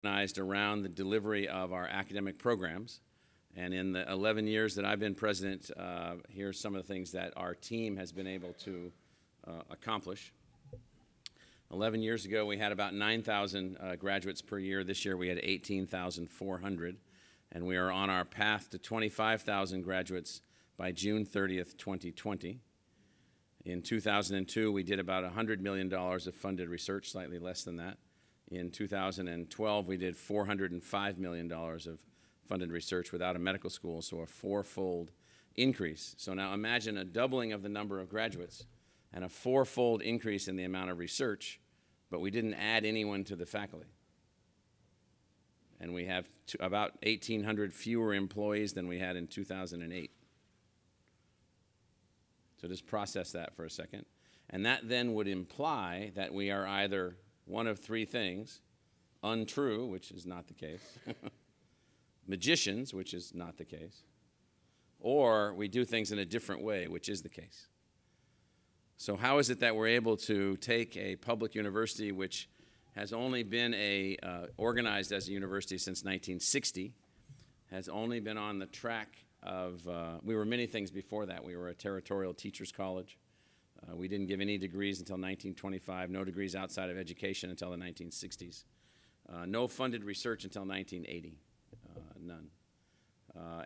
organized around the delivery of our academic programs. And in the 11 years that I've been president, here's some of the things that our team has been able to accomplish. 11 years ago, we had about 9,000 graduates per year. This year, we had 18,400. And we are on our path to 25,000 graduates by June 30th, 2020. In 2002, we did about $100 million of funded research, slightly less than that. In 2012, we did $405 million of funded research without a medical school, so a four-fold increase. So now imagine a doubling of the number of graduates and a four-fold increase in the amount of research, but we didn't add anyone to the faculty. And we have about 1,800 fewer employees than we had in 2008. So just process that for a second. And that then would imply that we are either one of three things: untrue, which is not the case, magicians, which is not the case, or we do things in a different way, which is the case. So how is it that we're able to take a public university which has only been organized as a university since 1960, has only been on the track of, we were many things before that. We were a territorial teachers college. We didn't give any degrees until 1925, no degrees outside of education until the 1960s. No funded research until 1980, none.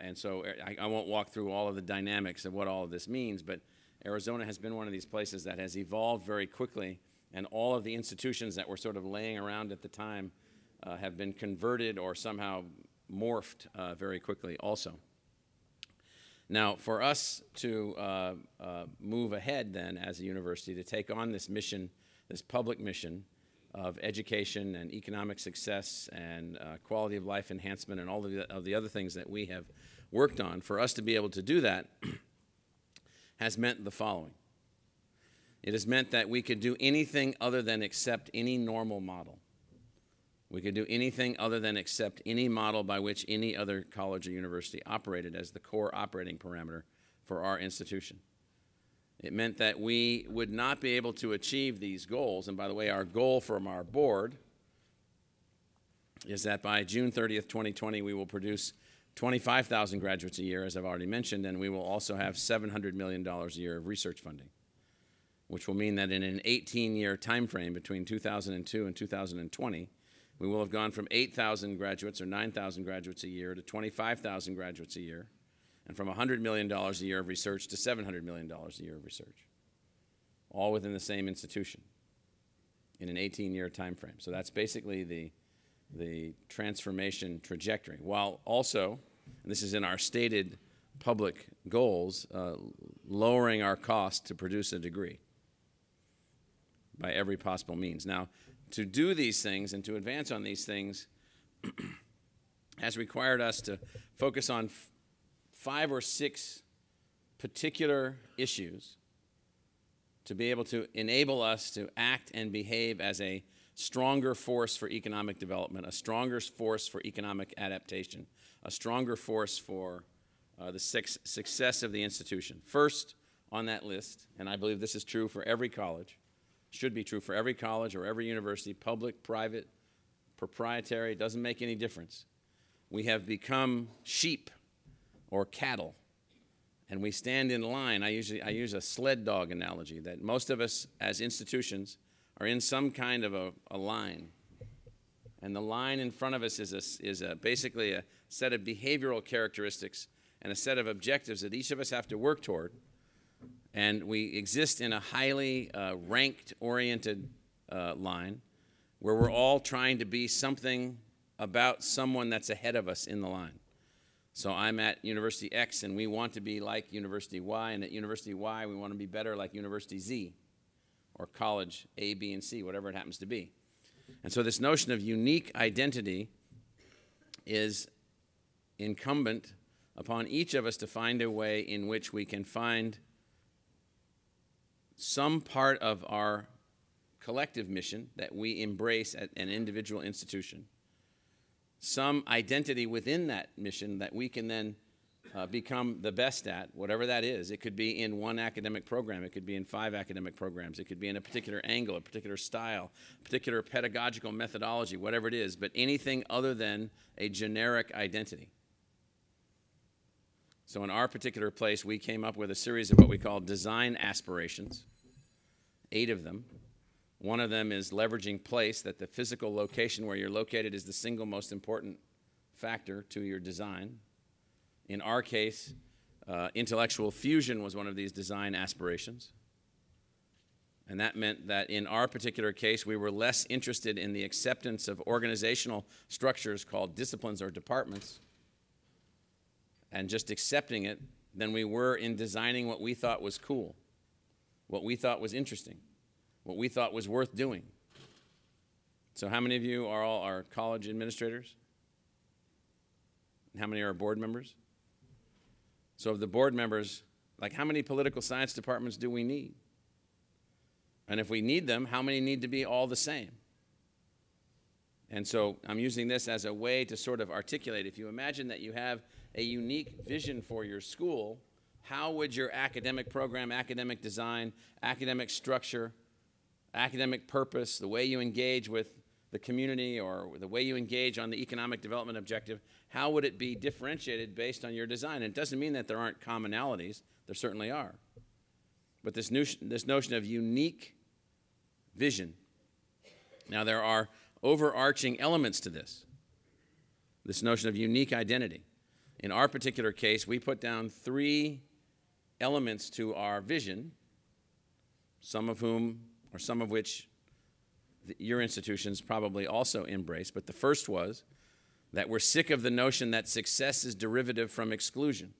And so I won't walk through all of the dynamics of what all of this means, but Arizona has been one of these places that has evolved very quickly, and all of the institutions that were sort of laying around at the time have been converted or somehow morphed very quickly also. Now, for us to move ahead then as a university to take on this mission, this public mission of education and economic success and quality of life enhancement and all of the other things that we have worked on, for us to be able to do that has meant the following. It has meant that we could do anything other than accept any normal model. We could do anything other than accept any model by which any other college or university operated as the core operating parameter for our institution. It meant that we would not be able to achieve these goals. And by the way, our goal from our board is that by June 30th, 2020, we will produce 25,000 graduates a year, as I've already mentioned, and we will also have $700 million a year of research funding, which will mean that in an 18-year time frame between 2002 and 2020, we will have gone from 8,000 graduates or 9,000 graduates a year to 25,000 graduates a year, and from $100 million a year of research to $700 million a year of research, all within the same institution in an 18-year time frame. So that's basically the transformation trajectory, while also, and this is in our stated public goals, lowering our cost to produce a degree by every possible means. Now, to do these things and to advance on these things has required us to focus on 5 or 6 particular issues to be able to enable us to act and behave as a stronger force for economic development, a stronger force for economic adaptation, a stronger force for the success of the institution. First on that list, and I believe this is true for every college, should be true for every college or every university, public, private, proprietary, it doesn't make any difference. We have become sheep or cattle, and we stand in line. I use a sled dog analogy, that most of us as institutions are in some kind of a line, and the line in front of us is basically a set of behavioral characteristics and a set of objectives that each of us have to work toward. And we exist in a highly ranked-oriented line where we're all trying to be something about someone that's ahead of us in the line. So I'm at University X, and we want to be like University Y, and at University Y, we want to be better like University Z, or college A, B, and C, whatever it happens to be. And so this notion of unique identity is incumbent upon each of us to find a way in which we can find some part of our collective mission that we embrace at an individual institution, some identity within that mission that we can then become the best at, whatever that is. It could be in one academic program. It could be in 5 academic programs. It could be in a particular angle, a particular style, a particular pedagogical methodology, whatever it is, but anything other than a generic identity. So in our particular place, we came up with a series of what we call design aspirations, 8 of them. One of them is leveraging place, that the physical location where you're located is the single most important factor to your design. In our case, intellectual fusion was one of these design aspirations. And that meant that in our particular case, we were less interested in the acceptance of organizational structures called disciplines or departments and just accepting it than we were in designing what we thought was cool, what we thought was interesting, what we thought was worth doing. So how many of you are all our college administrators? And how many are board members? So of the board members, like how many political science departments do we need? And if we need them, how many need to be all the same? And so I'm using this as a way to sort of articulate, if you imagine that you have a unique vision for your school, how would your academic program, academic design, academic structure, academic purpose, the way you engage with the community or the way you engage on the economic development objective, how would it be differentiated based on your design? And it doesn't mean that there aren't commonalities. There certainly are. But this notion of unique vision. Now, there are overarching elements to this notion of unique identity. In our particular case, we put down 3 elements to our vision, some of which your institutions probably also embrace. But the first was that we're sick of the notion that success is derivative from exclusion,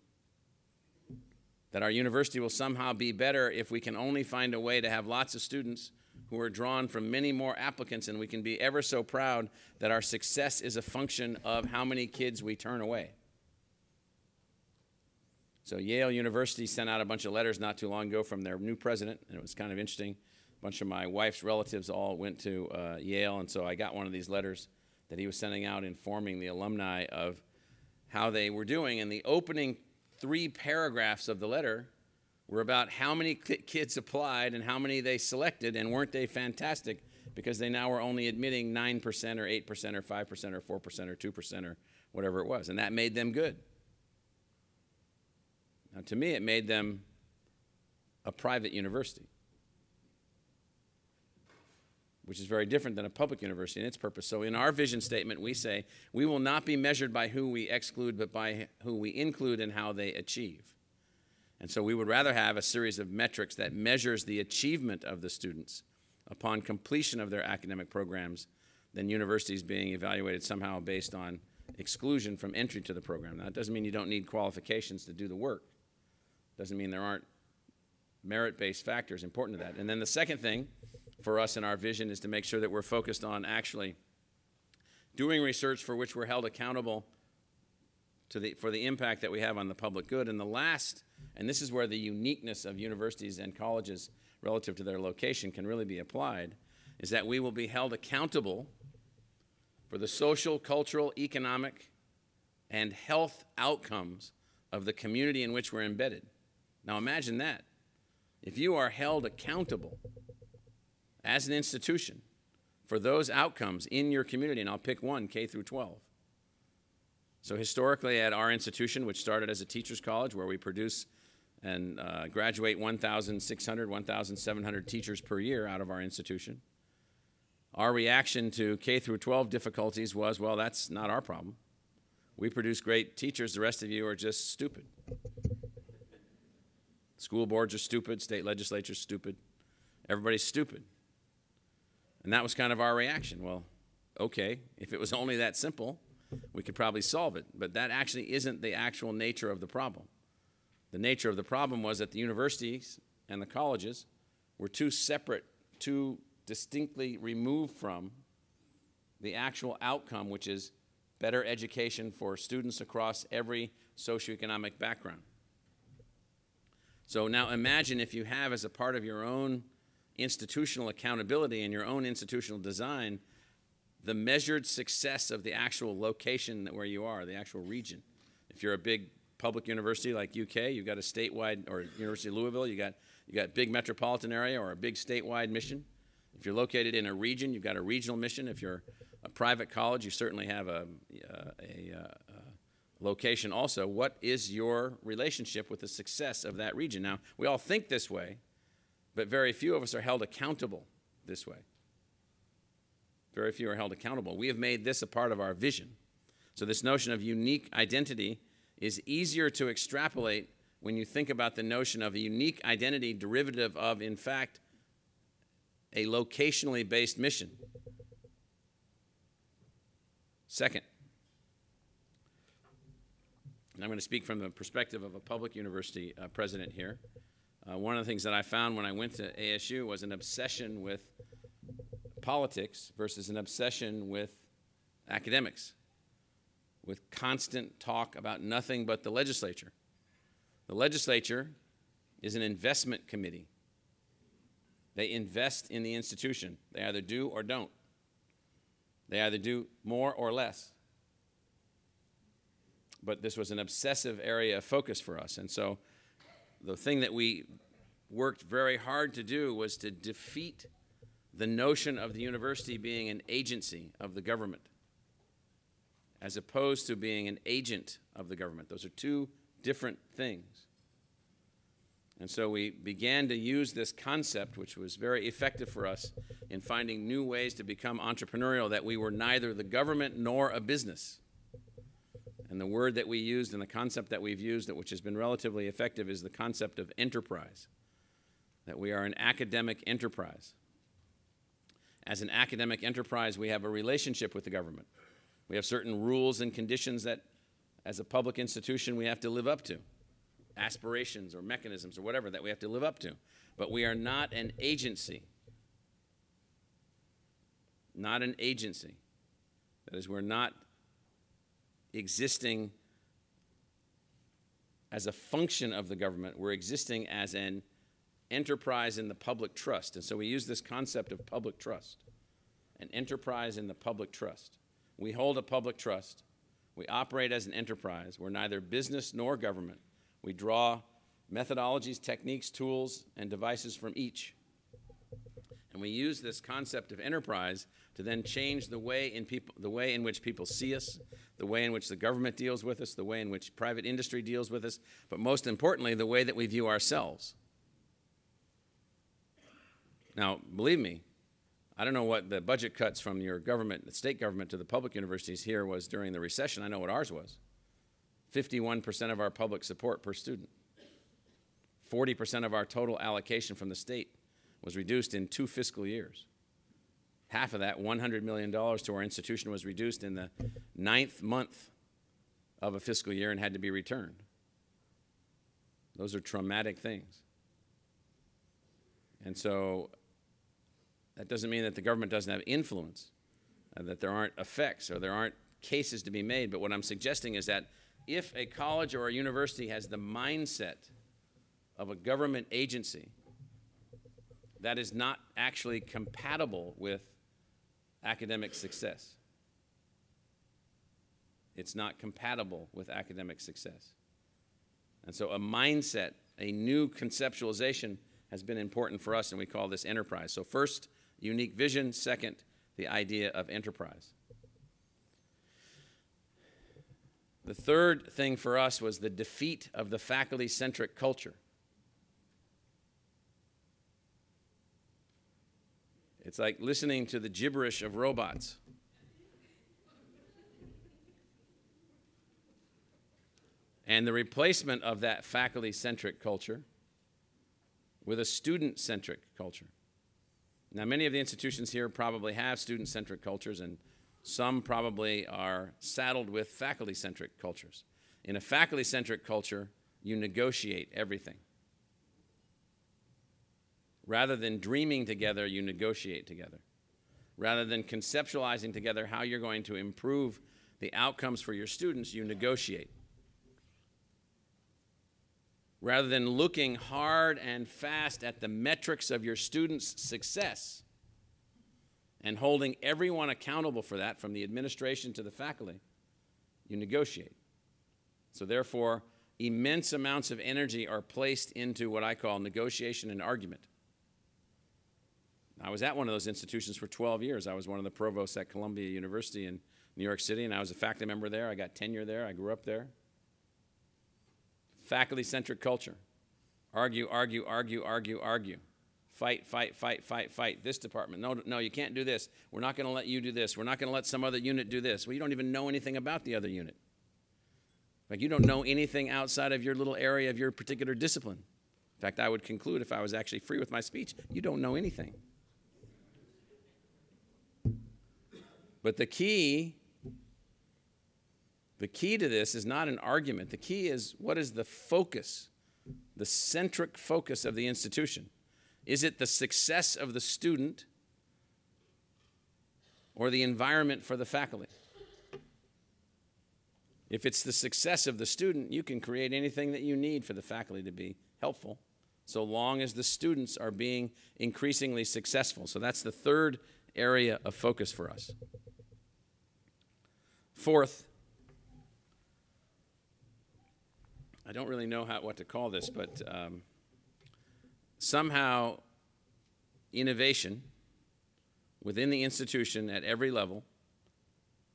that our university will somehow be better if we can only find a way to have lots of students who are drawn from many more applicants, and we can be ever so proud that our success is a function of how many kids we turn away. So Yale University sent out a bunch of letters not too long ago from their new president, and it was kind of interesting. A bunch of my wife's relatives all went to Yale, and so I got one of these letters that he was sending out informing the alumni of how they were doing. And the opening 3 paragraphs of the letter were about how many kids applied and how many they selected, and weren't they fantastic, because they now were only admitting 9% or 8% or 5% or 4% or 2% or whatever it was, and that made them good. Now, to me, it made them a private university, which is very different than a public university in its purpose. So in our vision statement, we say, we will not be measured by who we exclude, but by who we include and how they achieve. And so we would rather have a series of metrics that measures the achievement of the students upon completion of their academic programs than universities being evaluated somehow based on exclusion from entry to the program. Now, that doesn't mean you don't need qualifications to do the work. Doesn't mean there aren't merit-based factors important to that. And then the second thing for us in our vision is to make sure that we're focused on actually doing research for which we're held accountable for the impact that we have on the public good. And the last, and this is where the uniqueness of universities and colleges relative to their location can really be applied, is that we will be held accountable for the social, cultural, economic, and health outcomes of the community in which we're embedded. Now imagine that. If you are held accountable as an institution for those outcomes in your community, and I'll pick one, K through 12. So historically at our institution, which started as a teacher's college where we produce and graduate 1,600, 1,700 teachers per year out of our institution, our reaction to K through 12 difficulties was, well, that's not our problem. We produce great teachers. The rest of you are just stupid. School boards are stupid. State legislatures stupid. Everybody's stupid. And that was kind of our reaction. Well, okay, if it was only that simple, we could probably solve it. But that actually isn't the actual nature of the problem. The nature of the problem was that the universities and the colleges were too separate, too distinctly removed from the actual outcome, which is better education for students across every socioeconomic background. So now imagine if you have, as a part of your own institutional accountability and your own institutional design, the measured success of the actual location where you are, the actual region. If you're a big public university like UK, you've got a statewide, or University of Louisville, you got big metropolitan area or a big statewide mission. If you're located in a region, you've got a regional mission. If you're a private college, you certainly have a location also. What is your relationship with the success of that region? Now, we all think this way, but very few of us are held accountable this way. Very few are held accountable. We have made this a part of our vision. So this notion of unique identity is easier to extrapolate when you think about the notion of a unique identity derivative of, in fact, a locationally based mission. Second, and I'm going to speak from the perspective of a public university president here. One of the things that I found when I went to ASU was an obsession with politics versus an obsession with academics, with constant talk about nothing but the legislature. The legislature is an investment committee. They invest in the institution. They either do or don't. They either do more or less. But this was an obsessive area of focus for us. And so the thing that we worked very hard to do was to defeat the notion of the university being an agency of the government as opposed to being an agent of the government. Those are two different things. And so we began to use this concept, which was very effective for us in finding new ways to become entrepreneurial, that we were neither the government nor a business. And the word that we used and the concept that we've used, which has been relatively effective, is the concept of enterprise, that we are an academic enterprise. As an academic enterprise, we have a relationship with the government. We have certain rules and conditions that, as a public institution, we have to live up to, aspirations or mechanisms or whatever that we have to live up to. But we are not an agency. Not an agency. That is, we're not existing as a function of the government. We're existing as an enterprise in the public trust. And so we use this concept of public trust, an enterprise in the public trust. We hold a public trust. We operate as an enterprise. We're neither business nor government. We draw methodologies, techniques, tools, and devices from each. And we use this concept of enterprise to then change the way in which people see us, the way in which the government deals with us, the way in which private industry deals with us, but most importantly, the way that we view ourselves. Now, believe me, I don't know what the budget cuts from your government, the state government, to the public universities here was during the recession. I know what ours was. 51% of our public support per student. 40% of our total allocation from the state was reduced in 2 fiscal years. Half of that, $100 million to our institution, was reduced in the 9th month of a fiscal year and had to be returned. Those are traumatic things. And so that doesn't mean that the government doesn't have influence, that there aren't effects or there aren't cases to be made. But what I'm suggesting is that if a college or a university has the mindset of a government agency, that is not actually compatible with academic success. It's not compatible with academic success. And so a mindset, a new conceptualization has been important for us, and we call this enterprise. So first, unique vision. Second, the idea of enterprise. The third thing for us was the defeat of the faculty-centric culture. It's like listening to the gibberish of robots. And the replacement of that faculty-centric culture with a student-centric culture. Now, many of the institutions here probably have student-centric cultures, and some probably are saddled with faculty-centric cultures. In a faculty-centric culture, you negotiate everything. Rather than dreaming together, you negotiate together. Rather than conceptualizing together how you're going to improve the outcomes for your students, you negotiate. Rather than looking hard and fast at the metrics of your students' success and holding everyone accountable for that, from the administration to the faculty, you negotiate. So therefore, immense amounts of energy are placed into what I call negotiation and argument. I was at one of those institutions for 12 years. I was one of the provosts at Columbia University in New York City, and I was a faculty member there. I got tenure there. I grew up there. Faculty-centric culture. Argue, argue, argue, argue, argue. Fight, fight, fight, fight, fight. This department, no, you can't do this. We're not going to let you do this. We're not going to let some other unit do this. Well, you don't even know anything about the other unit. Like, you don't know anything outside of your little area of your particular discipline. In fact, I would conclude, if I was actually free with my speech, you don't know anything. But the key to this is not an argument. The key is, what is the focus, the centric focus of the institution? Is it the success of the student or the environment for the faculty? If it's the success of the student, you can create anything that you need for the faculty to be helpful, so long as the students are being increasingly successful. So that's the third area of focus for us. Fourth, I don't really know what to call this, but somehow innovation within the institution at every level,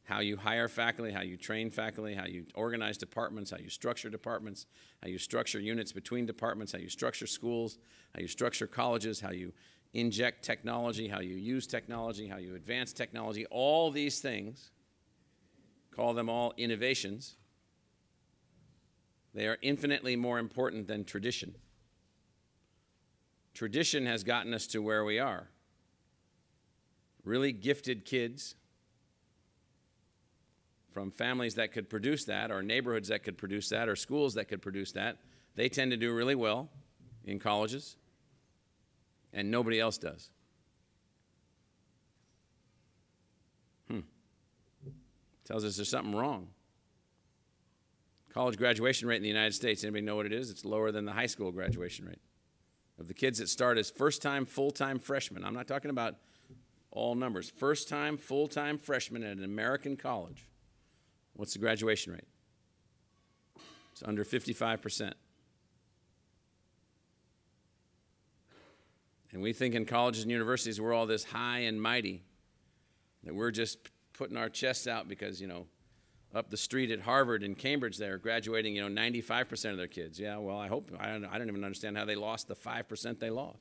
how you hire faculty, how you train faculty, how you organize departments, how you structure departments, how you structure units between departments, how you structure schools, how you structure colleges, how you inject technology, how you use technology, how you advance technology, all these things, call them all innovations. They are infinitely more important than tradition. Tradition has gotten us to where we are. Really gifted kids from families that could produce that, or neighborhoods that could produce that, or schools that could produce that, they tend to do really well in colleges, and nobody else does. Tells us there's something wrong. College graduation rate in the United States, anybody know what it is? It's lower than the high school graduation rate. Of the kids that start as first-time, full-time freshmen, I'm not talking about all numbers, first-time, full-time freshmen at an American college, what's the graduation rate? It's under 55%. And we think in colleges and universities we're all this high and mighty, that we're just putting our chests out because, up the street at Harvard and Cambridge, they're graduating, 95% of their kids. Yeah, well, I don't even understand how they lost the 5% they lost.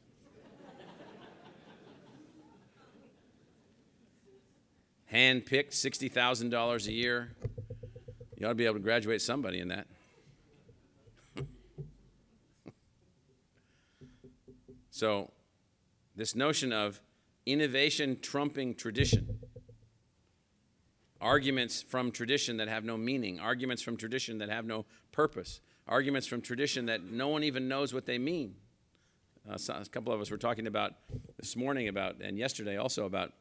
Hand-picked, $60,000 a year. You ought to be able to graduate somebody in that. So, this notion of innovation trumping tradition, arguments from tradition that have no meaning, arguments from tradition that have no purpose, arguments from tradition that no one even knows what they mean. A couple of us were talking about this morning and yesterday also about,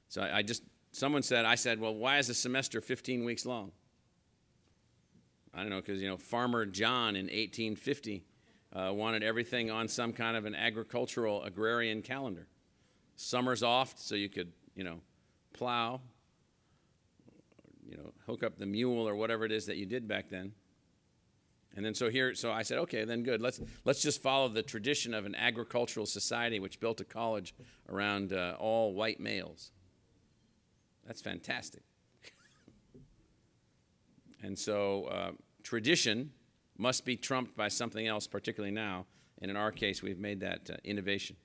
so someone said, I said, well, why is a semester 15 weeks long? I don't know, because, Farmer John in 1850 wanted everything on some kind of an agricultural agrarian calendar. Summers off so you could, plow, hook up the mule or whatever it is that you did back then. And then so I said, okay, then good. Let's just follow the tradition of an agricultural society which built a college around all white males. That's fantastic. And so tradition must be trumped by something else, particularly now. And in our case, we've made that innovation.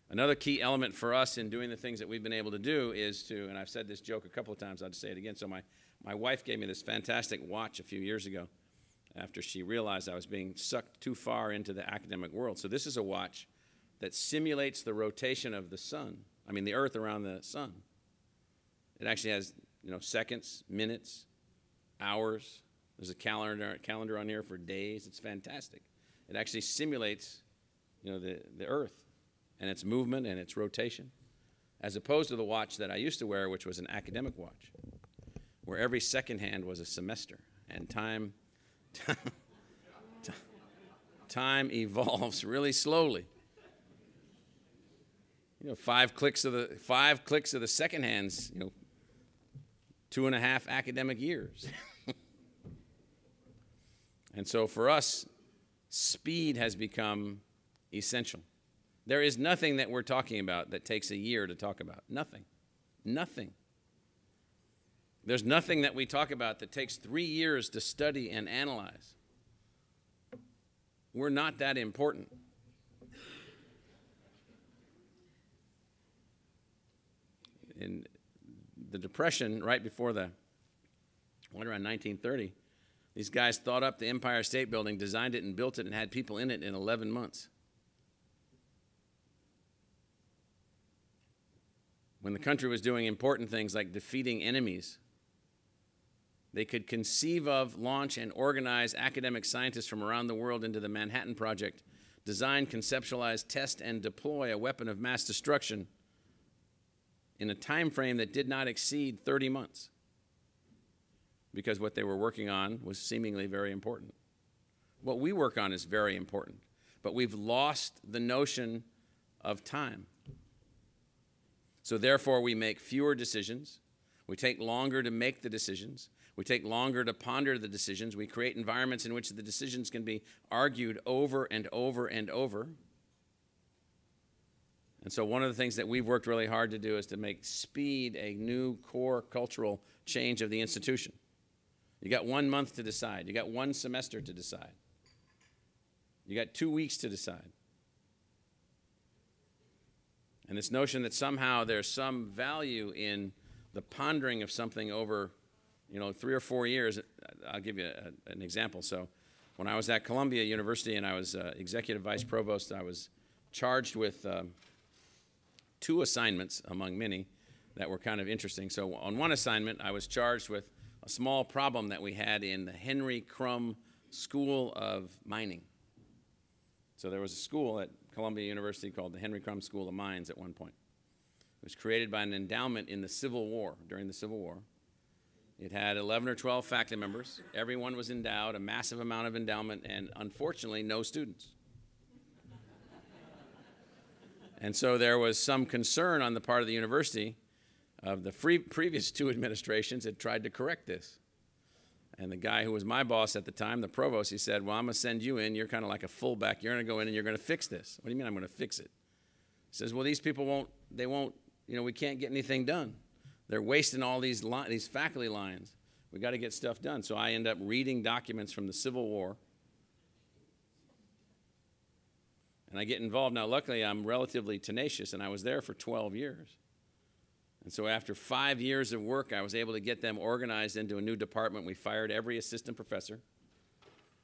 Another key element for us in doing the things that we've been able to do is to, and I've said this joke a couple of times, I'll just say it again. So my wife gave me this fantastic watch a few years ago after she realized I was being sucked too far into the academic world. So this is a watch that simulates the rotation of the sun, the earth around the sun. It actually has, seconds, minutes, hours. There's a calendar on here for days. It's fantastic. It actually simulates, the earth and its movement and its rotation, as opposed to the watch that I used to wear, which was an academic watch, where every second hand was a semester, and time evolves really slowly. 5 clicks of the second hands, 2.5 academic years. And so for us, speed has become essential. There is nothing that we're talking about that takes a year to talk about. Nothing. Nothing. There's nothing that we talk about that takes 3 years to study and analyze. We're not that important. In the Depression, right before around 1930, these guys thought up the Empire State Building, designed it and built it, and had people in it in 11 months. When the country was doing important things like defeating enemies, they could conceive of, launch, and organize academic scientists from around the world into the Manhattan Project, design, conceptualize, test, and deploy a weapon of mass destruction in a time frame that did not exceed 30 months, because what they were working on was seemingly very important. What we work on is very important, but we've lost the notion of time. So therefore, we make fewer decisions. We take longer to make the decisions. We take longer to ponder the decisions. We create environments in which the decisions can be argued over and over and over. And so one of the things that we've worked really hard to do is to make speed a new core cultural change of the institution. You got 1 month to decide. You got 1 semester to decide. You got 2 weeks to decide. And this notion that somehow there's some value in the pondering of something over, 3 or 4 years. I'll give you an example. So when I was at Columbia University and I was executive vice provost, I was charged with 2 assignments among many that were kind of interesting. So on one assignment, I was charged with a small problem that we had in the Henry Crum School of Mining. So there was a school at Columbia University called the Henry Crum School of Mines at one point. It was created by an endowment in the Civil War, during the Civil War. It had 11 or 12 faculty members. Everyone was endowed, a massive amount of endowment, and unfortunately, no students. And so there was some concern on the part of the university of the previous 2 administrations had tried to correct this. And the guy who was my boss at the time, the provost, he said, well, I'm going to send you in. You're kind of like a fullback. You're going to go in and you're going to fix this. What do you mean I'm going to fix it? He says, well, these people won't, we can't get anything done. They're wasting all these faculty lines. We got to get stuff done. So I end up reading documents from the Civil War. And I get involved. Now, luckily, I'm relatively tenacious, and I was there for 12 years. And so after 5 years of work, I was able to get them organized into a new department. We fired every assistant professor,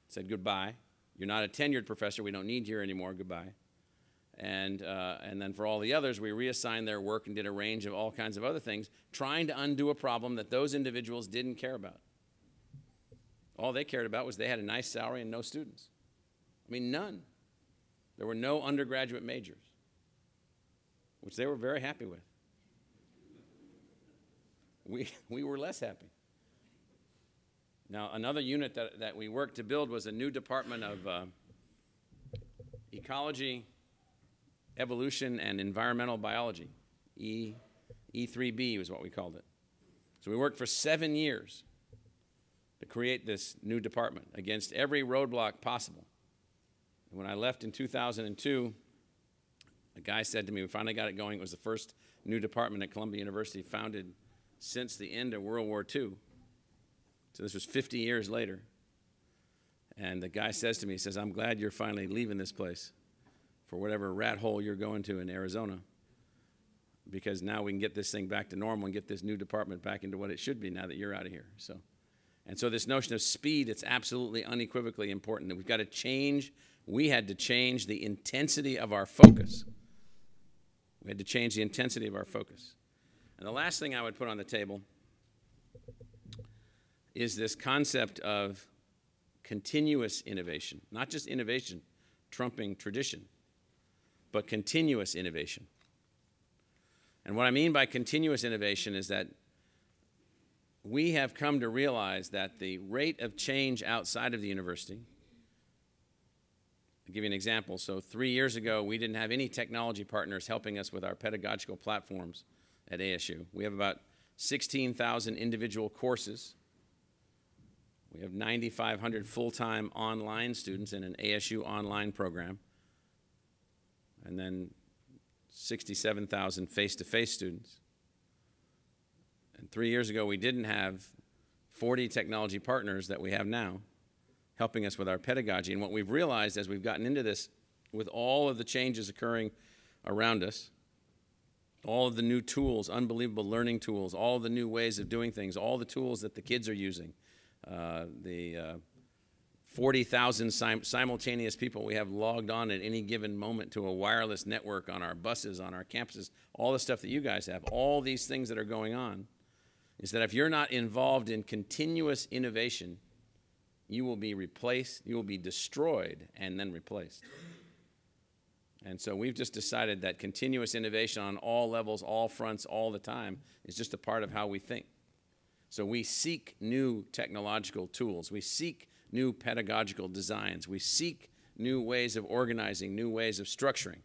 said goodbye. You're not a tenured professor. We don't need you here anymore. Goodbye. And then for all the others, we reassigned their work and did a range of all kinds of other things, trying to undo a problem that those individuals didn't care about. All they cared about was they had a nice salary and no students. I mean, none. There were no undergraduate majors, which they were very happy with. We were less happy. Now, another unit that we worked to build was a new department of ecology, evolution, and environmental biology. E3B was what we called it. So we worked for 7 years to create this new department against every roadblock possible. And when I left in 2002, a guy said to me, we finally got it going. It was the first new department at Columbia University founded since the end of World War II. So this was 50 years later. And the guy says to me, he says, I'm glad you're finally leaving this place for whatever rat hole you're going to in Arizona, because now we can get this thing back to normal and get this new department back into what it should be now that you're out of here. And so this notion of speed, it's absolutely unequivocally important that we've got to change. We had to change the intensity of our focus. We had to change the intensity of our focus. And the last thing I would put on the table is this concept of continuous innovation. Not just innovation trumping tradition, but continuous innovation. And what I mean by continuous innovation is that we have come to realize that the rate of change outside of the university, I'll give you an example. So 3 years ago, we didn't have any technology partners helping us with our pedagogical platforms at ASU. We have about 16,000 individual courses. We have 9,500 full-time online students in an ASU online program, and then 67,000 face-to-face students. And 3 years ago, we didn't have 40 technology partners that we have now helping us with our pedagogy. And what we've realized as we've gotten into this, with all of the changes occurring around us, all of the new tools, unbelievable learning tools, all the new ways of doing things, all the tools that the kids are using, the 40,000 simultaneous people we have logged on at any given moment to a wireless network on our buses, on our campuses, all the stuff that you guys have, all these things that are going on, is that if you're not involved in continuous innovation, you will be replaced, you will be destroyed and then replaced. And so we've just decided that continuous innovation on all levels, all fronts, all the time is just a part of how we think. So we seek new technological tools. We seek new pedagogical designs. We seek new ways of organizing, new ways of structuring.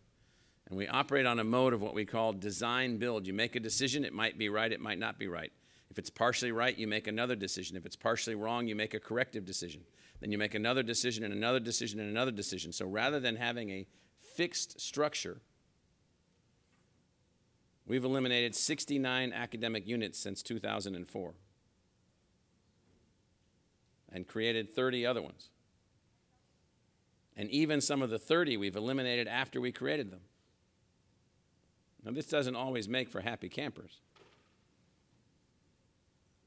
And we operate on a mode of what we call design build. You make a decision, it might be right, it might not be right. If it's partially right, you make another decision. If it's partially wrong, you make a corrective decision. Then you make another decision and another decision and another decision. So rather than having a fixed structure, we've eliminated 69 academic units since 2004 and created 30 other ones. And even some of the 30 we've eliminated after we created them. Now, this doesn't always make for happy campers,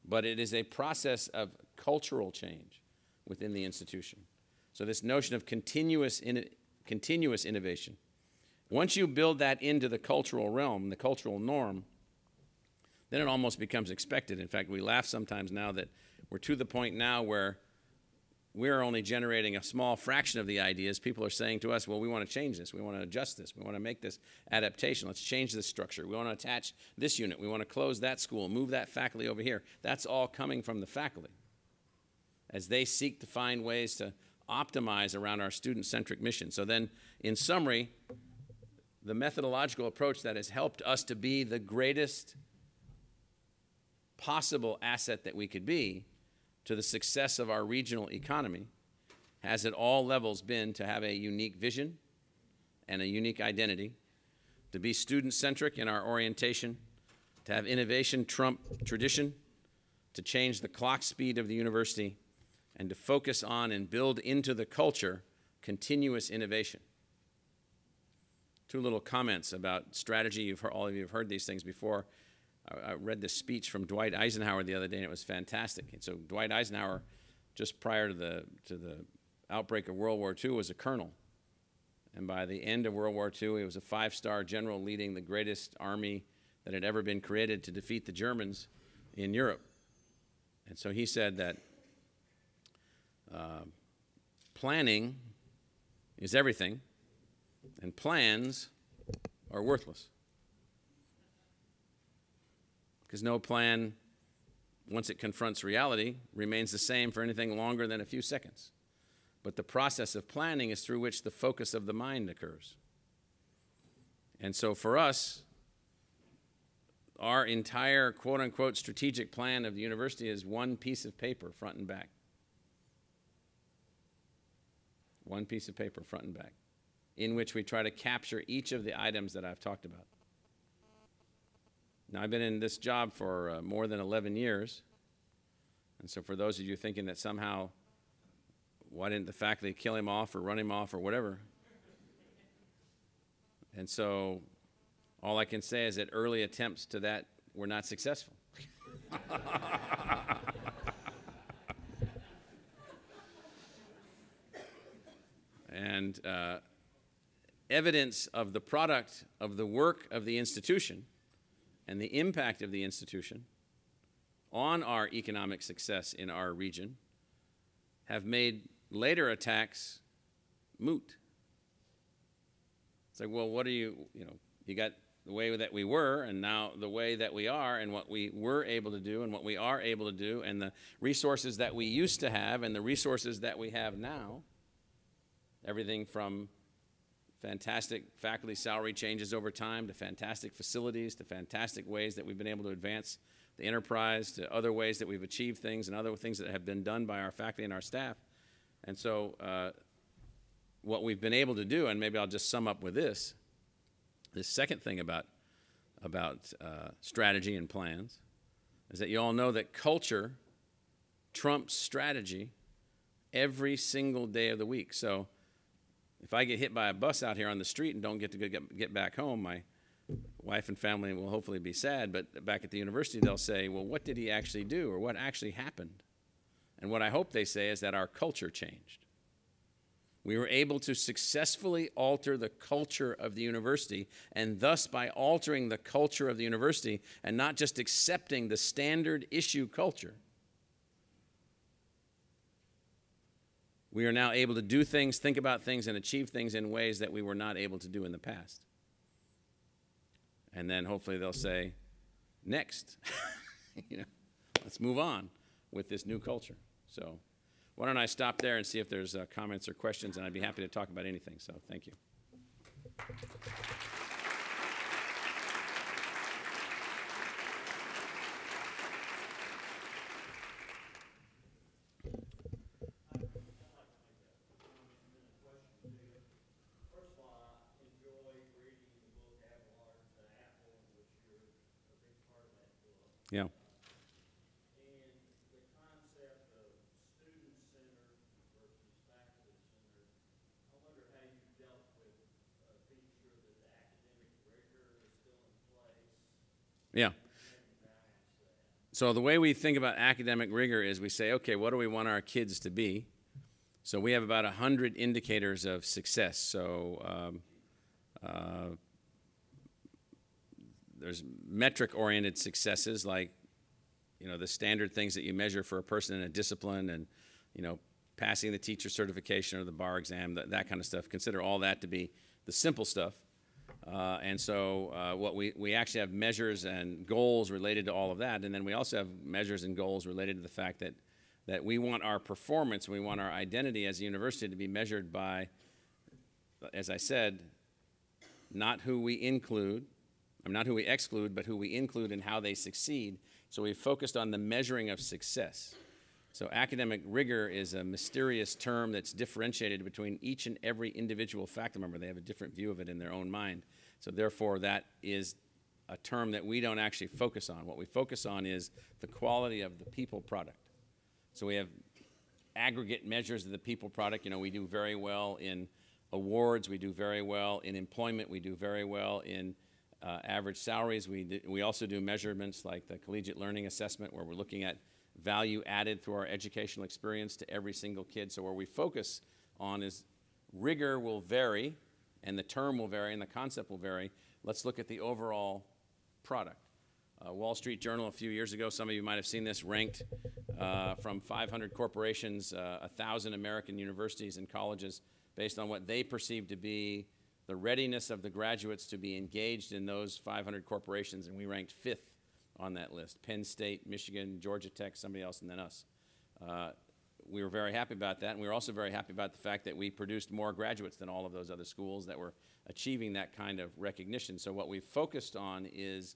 but it is a process of cultural change within the institution. So this notion of continuous innovation, once you build that into the cultural realm, the cultural norm, then it almost becomes expected. In fact, we laugh sometimes now that we're to the point now where we're only generating a small fraction of the ideas. People are saying to us, well, we want to change this. We want to adjust this. We want to make this adaptation. Let's change this structure. We want to attach this unit. We want to close that school, move that faculty over here. That's all coming from the faculty as they seek to find ways to optimize around our student-centric mission. So then, in summary, the methodological approach that has helped us to be the greatest possible asset that we could be to the success of our regional economy has at all levels been to have a unique vision and a unique identity, to be student-centric in our orientation, to have innovation trump tradition, to change the clock speed of the university, and to focus on and build into the culture continuous innovation. Two little comments about strategy. All of you have heard these things before. I read this speech from Dwight Eisenhower the other day, and it was fantastic. And so Dwight Eisenhower, just prior to the outbreak of World War II, was a colonel. And by the end of World War II, he was a 5-star general leading the greatest army that had ever been created to defeat the Germans in Europe. And so he said that planning is everything, and plans are worthless. Because no plan, once it confronts reality, remains the same for anything longer than a few seconds. But the process of planning is through which the focus of the mind occurs. And so for us, our entire quote-unquote strategic plan of the university is one piece of paper, front and back. One piece of paper, front and back, in which we try to capture each of the items that I've talked about. Now, I've been in this job for more than 11 years, and so for those of you thinking that somehow, why didn't the faculty kill him off or run him off or whatever? And so all I can say is that early attempts to that were not successful. And evidence of the product of the work of the institution and the impact of the institution on our economic success in our region have made later attacks moot. It's like, well, what are you got the way that we were and now the way that we are and what we were able to do and what we are able to do and the resources that we used to have and the resources that we have now. Everything from fantastic faculty salary changes over time to fantastic facilities to fantastic ways that we've been able to advance the enterprise to other ways that we've achieved things and other things that have been done by our faculty and our staff. And so what we've been able to do, and maybe I'll just sum up with this second thing about strategy and plans, is that you all know that culture trumps strategy every single day of the week. So if I get hit by a bus out here on the street and don't get to get back home, my wife and family will hopefully be sad, but back at the university they'll say, well, what did he actually do, or what actually happened? And what I hope they say is that our culture changed. We were able to successfully alter the culture of the university, and thus by altering the culture of the university and not just accepting the standard issue culture, we are now able to do things, think about things, and achieve things in ways that we were not able to do in the past. And then hopefully they'll say, next, let's move on with this new culture. So why don't I stop there and see if there's comments or questions, and I'd be happy to talk about anything. So thank you. Yeah. And the concept of student-centered versus faculty-centered, I wonder how you dealt with being sure that the academic rigor is still in place. Yeah. So the way we think about academic rigor is we say, okay, what do we want our kids to be? So we have about 100 indicators of success. So there's metric-oriented successes, like, the standard things that you measure for a person in a discipline, and, passing the teacher certification or the bar exam, that kind of stuff. Consider all that to be the simple stuff. And so what we actually have measures and goals related to all of that, and then we also have measures and goals related to the fact that we want our performance, we want our identity as a university to be measured by, as I said, not who we exclude, but who we include and how they succeed. So we've focused on the measuring of success. So academic rigor is a mysterious term that's differentiated between each and every individual faculty member. They have a different view of it in their own mind. So therefore, that is a term that we don't actually focus on. What we focus on is the quality of the people product. So we have aggregate measures of the people product. We do very well in awards. We do very well in employment. We do very well in average salaries. We also do measurements like the collegiate learning assessment, where we're looking at value added through our educational experience to every single kid. So where we focus on is rigor will vary, and the term will vary, and the concept will vary. Let's look at the overall product. Wall Street Journal a few years ago, some of you might have seen this, ranked from 500 corporations, 1,000 American universities and colleges based on what they perceive to be the readiness of the graduates to be engaged in those 500 corporations, and we ranked 5th on that list. Penn State, Michigan, Georgia Tech, somebody else, and then us. We were very happy about that, and we were also very happy about the fact that we produced more graduates than all of those other schools that were achieving that kind of recognition. So what we've focused on is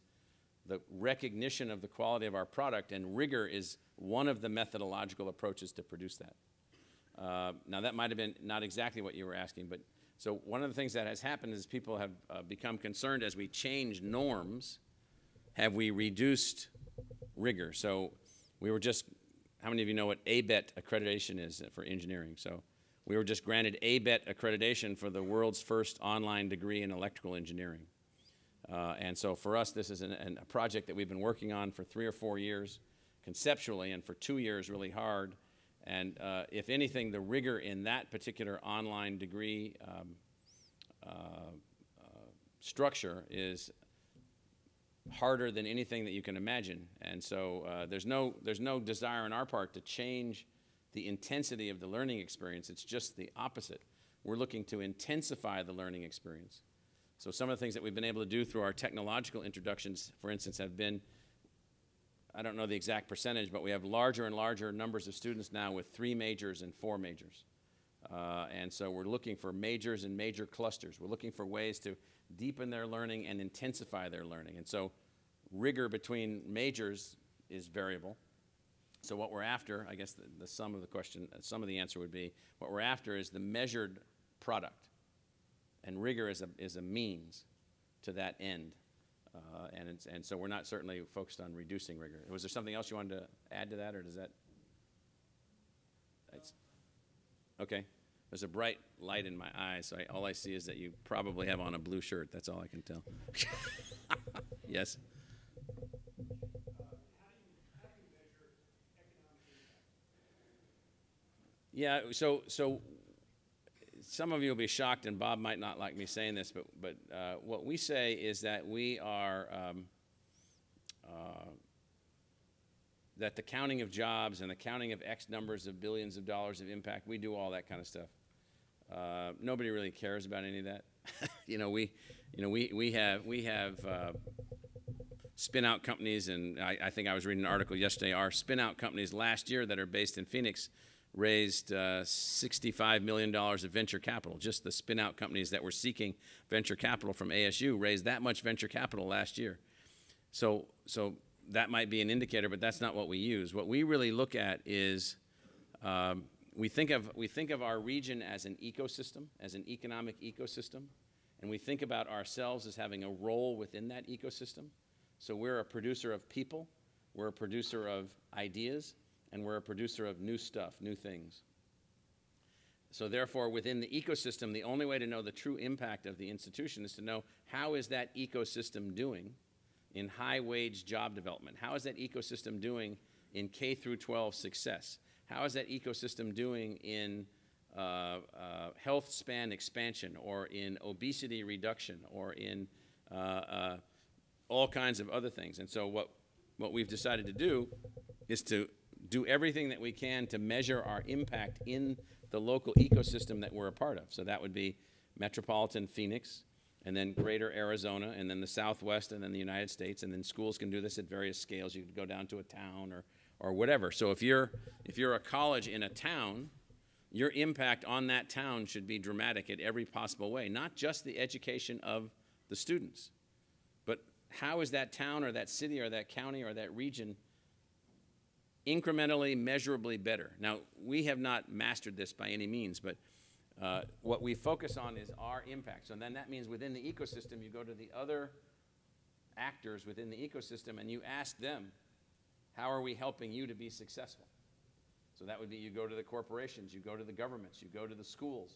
the recognition of the quality of our product, and rigor is one of the methodological approaches to produce that. Now, that might have been not exactly what you were asking, but so one of the things that has happened is people have become concerned as we change norms, have we reduced rigor? So we were just, how many of you know what ABET accreditation is for engineering? So we were just granted ABET accreditation for the world's first online degree in electrical engineering. And so for us, this is a project that we've been working on for 3 or 4 years conceptually, and for 2 years really hard. And if anything, the rigor in that particular online degree structure is harder than anything that you can imagine. And so there's no desire on our part to change the intensity of the learning experience. It's just the opposite. We're looking to intensify the learning experience. So some of the things that we've been able to do through our technological introductions, for instance, have been, I don't know the exact percentage, but we have larger and larger numbers of students now with 3 majors and 4 majors. And so we're looking for majors and major clusters. We're looking for ways to deepen their learning and intensify their learning. And so rigor between majors is variable. So what we're after, I guess the sum of the question, some of the answer would be, what we're after is the measured product. And rigor is a means to that end. And so we're not certainly focused on reducing rigor. Was there something else you wanted to add to that, or does that? Okay. There's a bright light in my eye, so all I see is that you probably have on a blue shirt. That's all I can tell. Yes? Yeah, so some of you will be shocked, and Bob might not like me saying this, but what we say is that we are, that the counting of jobs and the counting of X numbers of billions of dollars of impact, we do all that kind of stuff. Nobody really cares about any of that. we have spin-out companies, and I think I was reading an article yesterday. Our spin-out companies last year that are based in Phoenix raised $65 million of venture capital. Just the spin-out companies that were seeking venture capital from ASU raised that much venture capital last year. So that might be an indicator, but that's not what we use. What we really look at is we think of our region as an ecosystem, as an economic ecosystem, and we think about ourselves as having a role within that ecosystem. So we're a producer of people, we're a producer of ideas, and we're a producer of new stuff, new things. So therefore, within the ecosystem, the only way to know the true impact of the institution is to know how is that ecosystem doing in high-wage job development? How is that ecosystem doing in K through 12 success? How is that ecosystem doing in health span expansion, or in obesity reduction, or in all kinds of other things? And so what we've decided to do is to do everything that we can to measure our impact in the local ecosystem that we're a part of. So that would be metropolitan Phoenix, and then greater Arizona, and then the Southwest, and then the United States, and then schools can do this at various scales. You could go down to a town or whatever. So if you're a college in a town, your impact on that town should be dramatic in every possible way, not just the education of the students, but how is that town or that city or that county or that region incrementally, measurably better. Now, we have not mastered this by any means, but what we focus on is our impact. So then that means within the ecosystem, you go to the other actors within the ecosystem and you ask them, how are we helping you to be successful? So that would be, you go to the corporations, you go to the governments, you go to the schools,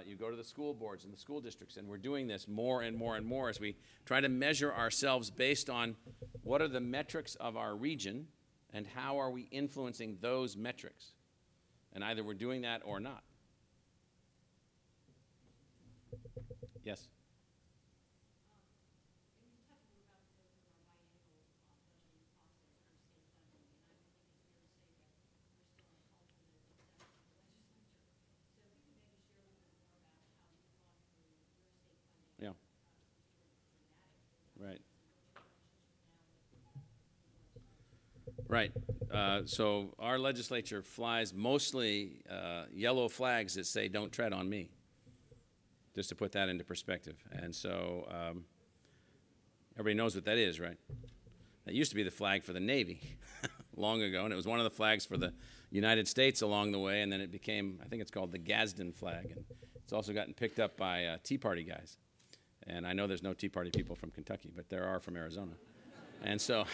you go to the school boards and the school districts, and we're doing this more and more and more as we try to measure ourselves based on what are the metrics of our region and how are we influencing those metrics? And either we're doing that or not. Yes? Yeah. Right. Right. So our legislature flies mostly yellow flags that say, don't tread on me, just to put that into perspective. And so everybody knows what that is, right? That used to be the flag for the Navy long ago, and it was one of the flags for the United States along the way, and then it became, I think it's called the Gadsden flag, and it's also gotten picked up by Tea Party guys. And I know there's no Tea Party people from Kentucky, but there are from Arizona. And so...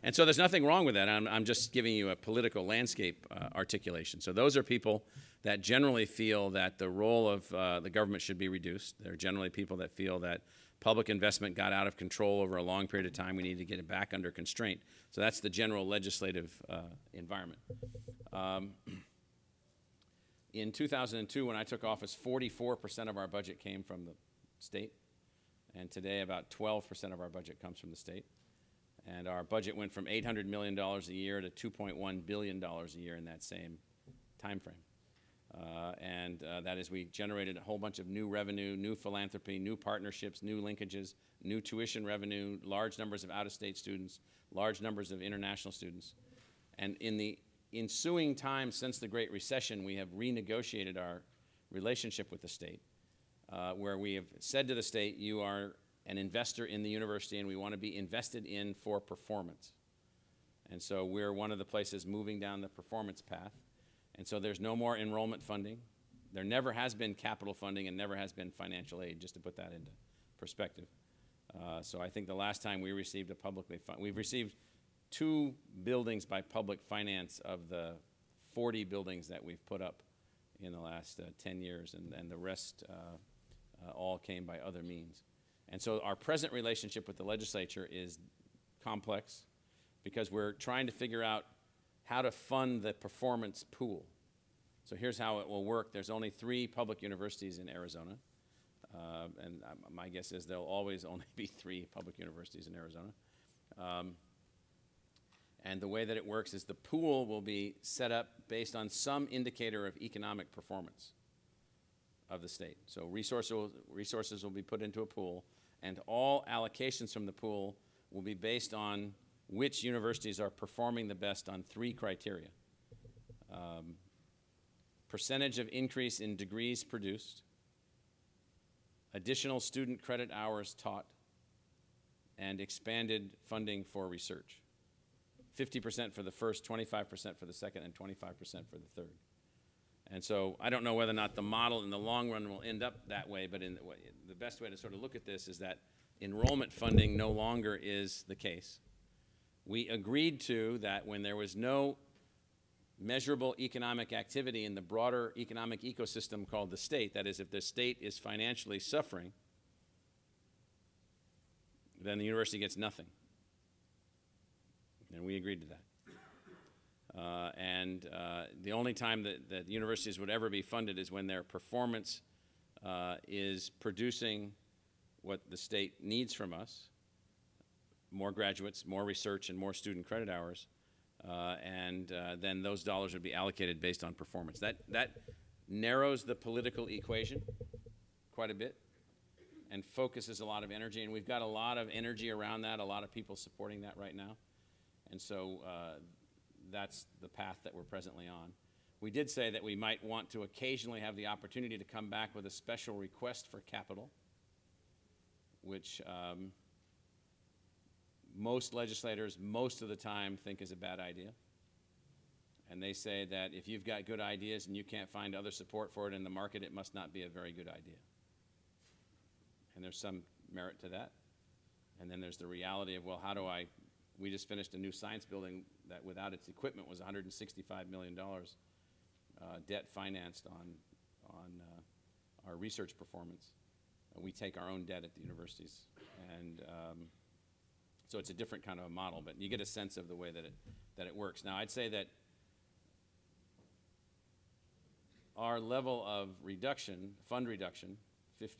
And so there's nothing wrong with that. I'm just giving you a political landscape articulation. So those are people that generally feel that the role of the government should be reduced. They're generally people that feel that public investment got out of control over a long period of time. We need to get it back under constraint. So that's the general legislative environment. In 2002, when I took office, 44% of our budget came from the state. And today, about 12% of our budget comes from the state. And our budget went from $800 million a year to $2.1 billion a year in that same time frame. That is, we generated a whole bunch of new revenue, new philanthropy, new partnerships, new linkages, new tuition revenue, large numbers of out-of-state students, large numbers of international students. And in the ensuing time since the Great Recession, we have renegotiated our relationship with the state, where we have said to the state, you are an investor in the university, and we want to be invested in for performance. And so we're one of the places moving down the performance path. And so there's no more enrollment funding. There never has been capital funding and never has been financial aid, just to put that into perspective. So I think the last time we received a publicly funded, we've received 2 buildings by public finance of the 40 buildings that we've put up in the last 10 years, and the rest all came by other means. And so our present relationship with the legislature is complex because we're trying to figure out how to fund the performance pool. So here's how it will work. There's only 3 public universities in Arizona. And my guess is there'll always only be 3 public universities in Arizona. And the way that it works is the pool will be set up based on some indicator of economic performance of the state. So resources will be put into a pool, and all allocations from the pool will be based on which universities are performing the best on 3 criteria. Percentage of increase in degrees produced, additional student credit hours taught, and expanded funding for research. 50% for the first, 25% for the second, and 25% for the third. And so I don't know whether or not the model in the long run will end up that way, but the best way to sort of look at this is that enrollment funding no longer is the case. We agreed to that when there was no measurable economic activity in the broader economic ecosystem called the state, that is, if the state is financially suffering, then the university gets nothing. And we agreed to that. The only time that universities would ever be funded is when their performance is producing what the state needs from us: more graduates, more research, and more student credit hours. Then those dollars would be allocated based on performance. That narrows the political equation quite a bit and focuses a lot of energy. And we've got a lot of energy around that, a lot of people supporting that right now. And so that's the path that we're presently on. We did say that we might want to occasionally have the opportunity to come back with a special request for capital, which most legislators most of the time think is a bad idea. And they say that if you've got good ideas and you can't find other support for it in the market, it must not be a very good idea. And there's some merit to that. And then there's the reality of, well, we just finished a new science building that without its equipment was $165 million debt financed on our research performance. We take our own debt at the universities. And so it's a different kind of a model, but you get a sense of the way that it works. Now, I'd say that our level of reduction, fund reduction,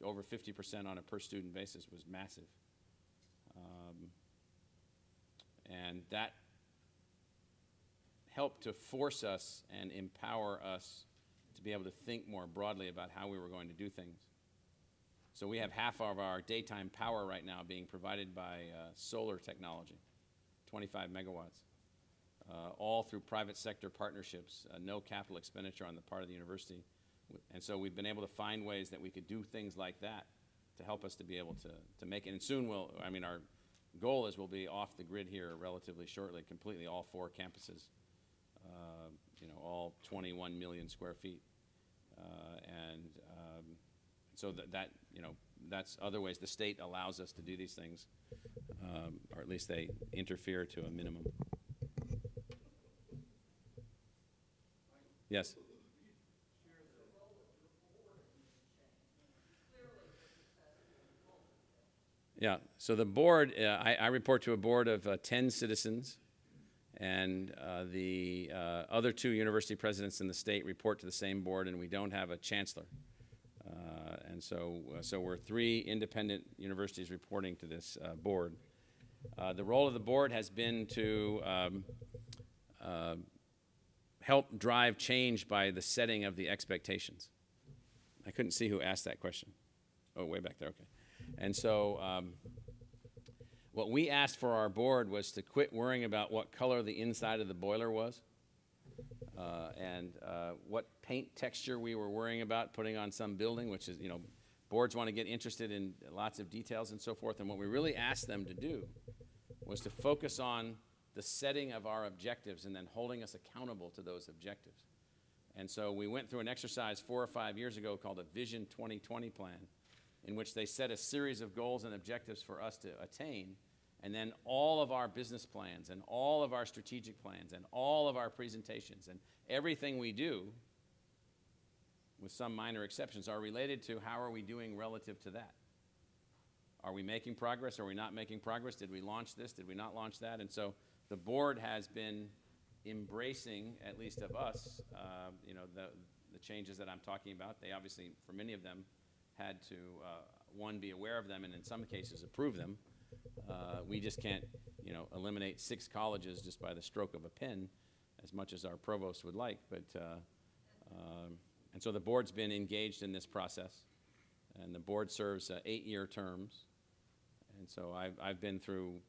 over 50% on a per student basis, was massive. And that helped to force us and empower us to be able to think more broadly about how we were going to do things. So we have half of our daytime power right now being provided by solar technology, 25 megawatts, all through private sector partnerships, no capital expenditure on the part of the university. And so we've been able to find ways that we could do things like that to help us to be able to make it. And soon our goal is we'll be off the grid here relatively shortly, completely, all 4 campuses, all 21 million square feet. So that's other ways the state allows us to do these things, or at least they interfere to a minimum. Yes? Yeah, so the board, I report to a board of 10 citizens, and the other 2 university presidents in the state report to the same board, and we don't have a chancellor. And so we're 3 independent universities reporting to this board. The role of the board has been to help drive change by the setting of the expectations. I couldn't see who asked that question. Oh, way back there, okay. And so what we asked for our board was to quit worrying about what color the inside of the boiler was and what paint texture we were worrying about putting on some building, which is, Boards want to get interested in lots of details and so forth, and what we really asked them to do was to focus on the setting of our objectives and then holding us accountable to those objectives. And so we went through an exercise 4 or 5 years ago called a Vision 2020 plan, in which they set a series of goals and objectives for us to attain, and then all of our business plans and all of our strategic plans and all of our presentations and everything we do, with some minor exceptions, are related to how are we doing relative to that. Are we making progress? Are we not making progress? Did we launch this? Did we not launch that? And so the board has been embracing, at least of us, you know, the changes that I'm talking about. They obviously, for many of them, had to, one, be aware of them and in some cases approve them. We just can't, you know, eliminate 6 colleges just by the stroke of a pen, as much as our provost would like. But and so the board's been engaged in this process, and the board serves 8-year terms. And so I've been through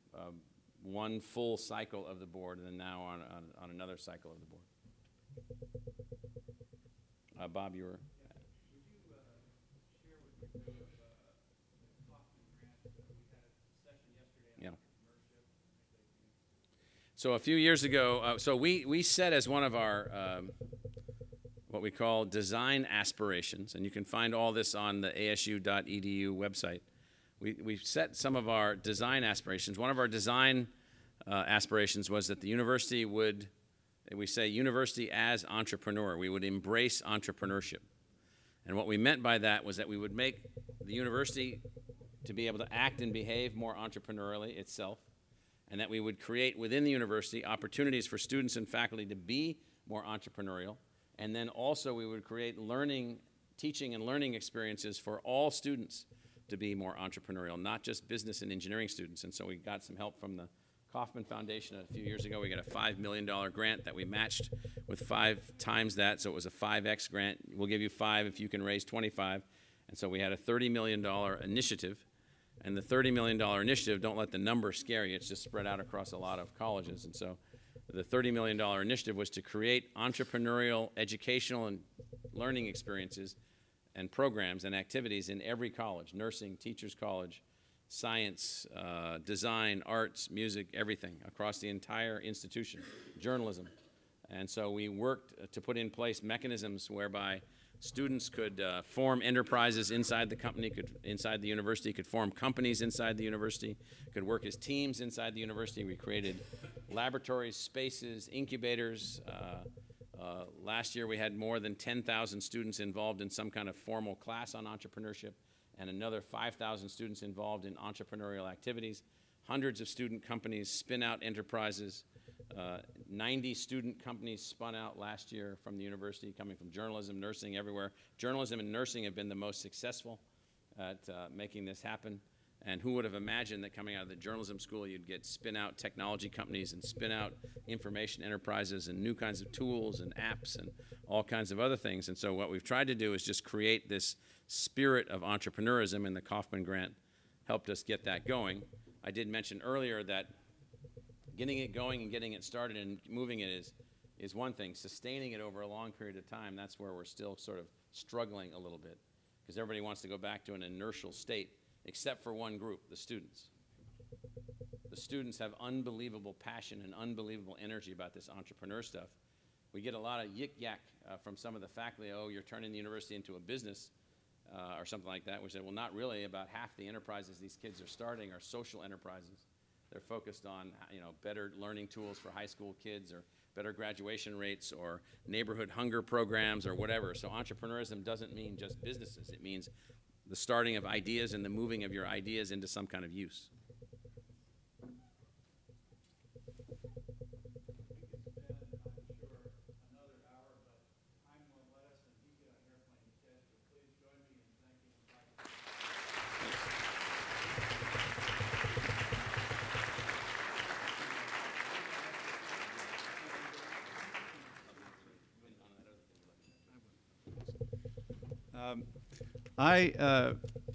one full cycle of the board, and then now on another cycle of the board. Bob, you were. Yeah. Would you share with me the Kaufman grant? We had a session yesterday on entrepreneurship. So a few years ago, so we set as one of our what we call design aspirations, and you can find all this on the asu.edu website. We set some of our design aspirations. One of our design aspirations was that the university would, we say university as entrepreneur. We would embrace entrepreneurship. And what we meant by that was that we would make the university to be able to act and behave more entrepreneurially itself, and that we would create within the university opportunities for students and faculty to be more entrepreneurial. And then also we would create teaching and learning experiences for all students to be more entrepreneurial, not just business and engineering students. And so we got some help from the Kaufman Foundation a few years ago. We got a $5 million grant that we matched with 5 times that, so it was a 5X grant. We'll give you 5 if you can raise 25. And so we had a $30 million initiative. And the $30 million initiative, don't let the number scare you, it's just spread out across a lot of colleges. And so the $30 million initiative was to create entrepreneurial, educational, and learning experiences and programs and activities in every college: nursing, teachers college, science, design, arts, music, everything across the entire institution, journalism. And so we worked to put in place mechanisms whereby students could form enterprises inside the company, inside the university, could form companies inside the university, could work as teams inside the university. We created laboratories, spaces, incubators. Last year we had more than 10,000 students involved in some kind of formal class on entrepreneurship, and another 5,000 students involved in entrepreneurial activities. Hundreds of student companies spin out enterprises. 90 student companies spun out last year from the university, coming from journalism, nursing, everywhere. Journalism and nursing have been the most successful at making this happen. And who would have imagined that coming out of the journalism school you'd get spin out technology companies and spin out information enterprises and new kinds of tools and apps and all kinds of other things. And so what we've tried to do is just create this spirit of entrepreneurism, and the Kaufman Grant helped us get that going. I did mention earlier that getting it going and getting it started and moving it is one thing. Sustaining it over a long period of time, that's where we're still sort of struggling a little bit, because everybody wants to go back to an inertial state, except for one group, the students. The students have unbelievable passion and unbelievable energy about this entrepreneur stuff. We get a lot of yik-yak from some of the faculty. Oh, you're turning the university into a business or something like that. We said, well, not really. About half the enterprises these kids are starting are social enterprises. They're focused on, you know, better learning tools for high school kids, or better graduation rates, or neighborhood hunger programs, or whatever. So entrepreneurism doesn't mean just businesses. It means the starting of ideas and the moving of your ideas into some kind of use.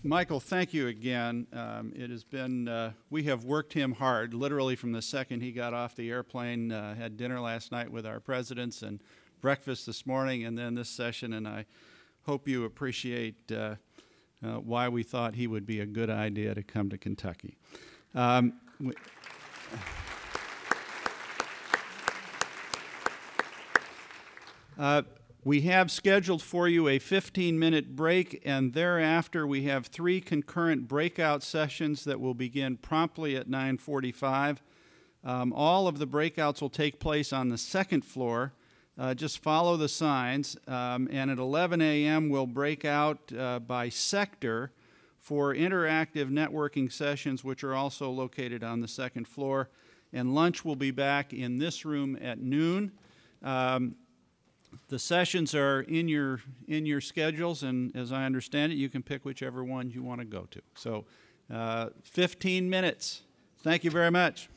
Michael, thank you again. It has been, we have worked him hard, literally from the second he got off the airplane, had dinner last night with our presidents and breakfast this morning, and then this session, and I hope you appreciate why we thought he would be a good idea to come to Kentucky. We have scheduled for you a 15-minute break, and thereafter we have 3 concurrent breakout sessions that will begin promptly at 9:45. All of the breakouts will take place on the second floor. Just follow the signs, and at 11 a.m. we'll break out by sector for interactive networking sessions, which are also located on the second floor. And lunch will be back in this room at noon. The sessions are in your schedules, and as I understand it, you can pick whichever one you want to go to. So 15 minutes. Thank you very much.